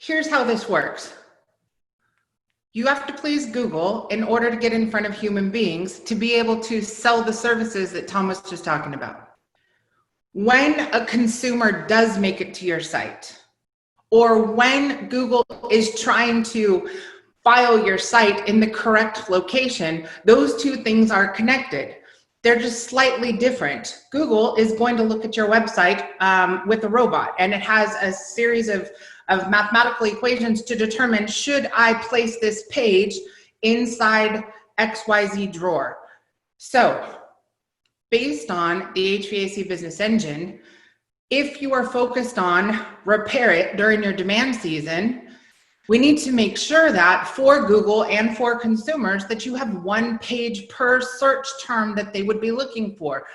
Here's how this works. You have to please Google in order to get in front of human beings to be able to sell the services that Tom was just talking about. When a consumer does make it to your site, or when Google is trying to file your site in the correct location, those two things are connected. They're just slightly different. Google is going to look at your website with a robot, and it has a series of mathematical equations to determine, should I place this page inside XYZ drawer? So based on the HVAC business engine, if you are focused on repair it during your demand season, we need to make sure that for Google and for consumers that you have one page per search term that they would be looking for.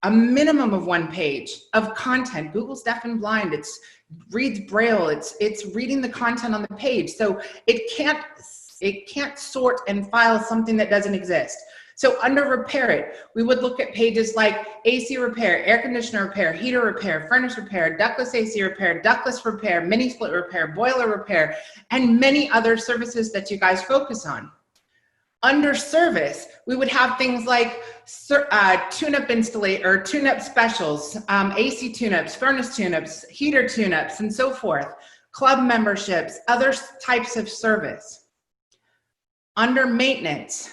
A minimum of one page of content. Google's deaf and blind. It reads Braille. It's reading the content on the page. So it can't sort and file something that doesn't exist. So under repair it, we would look at pages like AC repair, air conditioner repair, heater repair, furnace repair, ductless AC repair, ductless repair, mini split repair, boiler repair, and many other services that you guys focus on. Under service, we would have things like tune-up installation or tune-up specials, AC tune-ups, furnace tune-ups, heater tune-ups, and so forth, club memberships, other types of service. Under maintenance,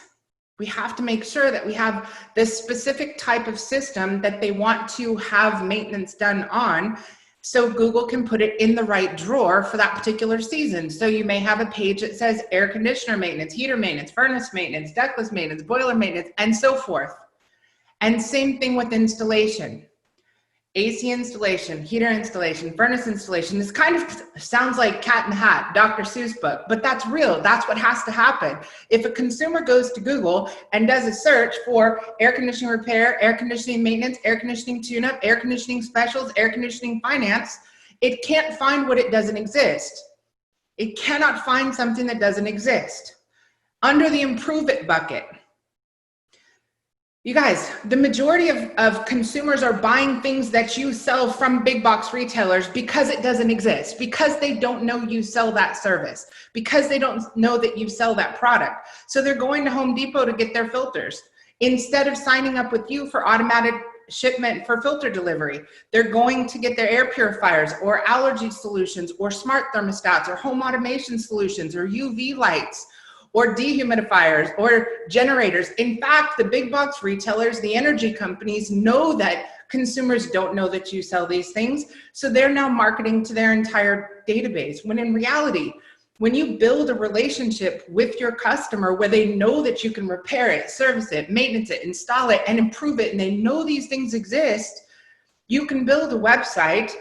we have to make sure that we have this specific type of system that they want to have maintenance done on, so Google can put it in the right drawer for that particular season. So you may have a page that says air conditioner maintenance, heater maintenance, furnace maintenance, ductless maintenance, boiler maintenance, and so forth. And same thing with installation. AC installation, heater installation, furnace installation. This kind of sounds like Cat in the Hat, Dr. Seuss book, but that's real. That's what has to happen. If a consumer goes to Google and does a search for air conditioning repair, air conditioning maintenance, air conditioning tune-up, air conditioning specials, air conditioning finance, it can't find what it doesn't exist. It cannot find something that doesn't exist. Under the improve it bucket, you guys, the majority of consumers are buying things that you sell from big box retailers because it doesn't exist, because they don't know you sell that service, because they don't know that you sell that product. So they're going to Home Depot to get their filters. Instead of signing up with you for automated shipment for filter delivery, they're going to get their air purifiers or allergy solutions or smart thermostats or home automation solutions or UV lights or dehumidifiers or generators. In fact, the big box retailers, the energy companies know that consumers don't know that you sell these things. So they're now marketing to their entire database. When in reality, when you build a relationship with your customer where they know that you can repair it, service it, maintenance it, install it, and improve it, and they know these things exist, you can build a website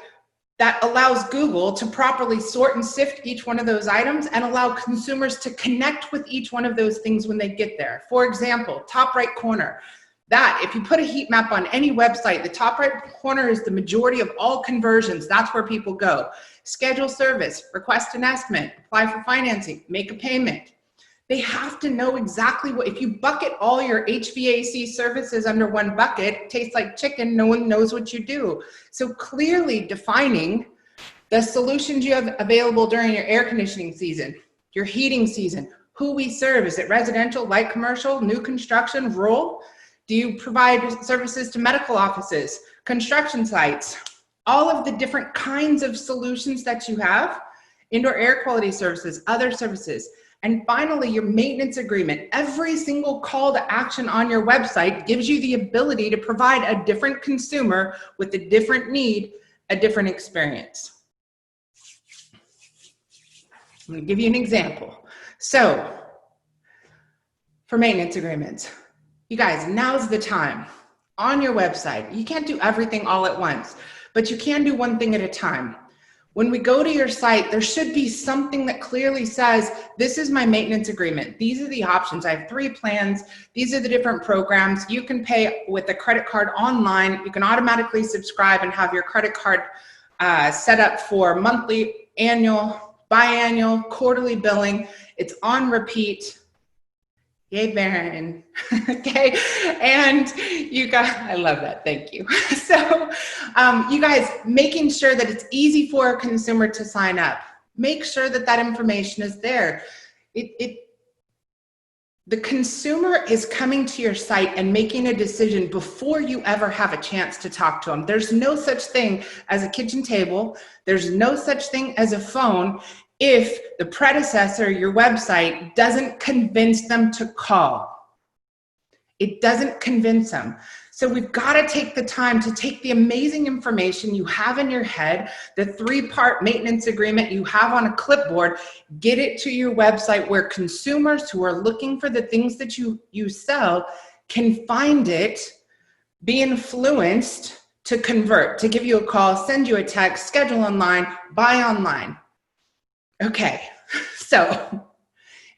that allows Google to properly sort and sift each one of those items and allow consumers to connect with each one of those things when they get there. For example, top right corner, that if you put a heat map on any website, the top right corner is the majority of all conversions. That's where people go. Schedule service, request an estimate, apply for financing, make a payment. They have to know exactly what, if you bucket all your HVAC services under one bucket, it tastes like chicken, no one knows what you do. So clearly defining the solutions you have available during your air conditioning season, your heating season, who we serve, is it residential, light commercial, new construction, rural? Do you provide services to medical offices, construction sites? All of the different kinds of solutions that you have, indoor air quality services, other services. And finally, your maintenance agreement. Every single call to action on your website gives you the ability to provide a different consumer with a different need, a different experience. I'm going to give you an example. So, for maintenance agreements, you guys, now's the time. On your website, you can't do everything all at once, but you can do one thing at a time. When we go to your site, there should be something that clearly says, this is my maintenance agreement. These are the options. I have 3 plans. These are the different programs. You can pay with a credit card online. You can automatically subscribe and have your credit card set up for monthly, annual, biannual, quarterly billing. It's on repeat. Yay, Baron. Okay. And you guys, I love that. Thank you. So you guys, making sure that it's easy for a consumer to sign up. make sure that that information is there. The consumer is coming to your site and making a decision before you ever have a chance to talk to them. There's no such thing as a kitchen table. There's no such thing as a phone if the predecessor, your website, doesn't convince them to call. It doesn't convince them. So we've got to take the time to take the amazing information you have in your head, the 3-part maintenance agreement you have on a clipboard, get it to your website where consumers who are looking for the things that you sell can find it, be influenced to convert, to give you a call, send you a text, schedule online, buy online. Okay, so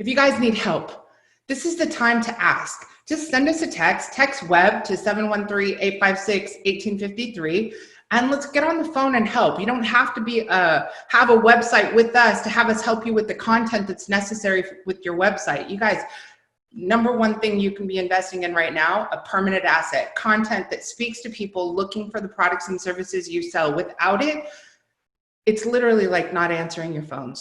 if you guys need help, this is the time to ask. Just send us a text web to 713-856-1853, and let's get on the phone and help. You don't have to have a website with us to have us help you with the content that's necessary with your website. You guys, number one thing you can be investing in right now, a permanent asset, content that speaks to people looking for the products and services you sell. Without it, it's literally like not answering your phones.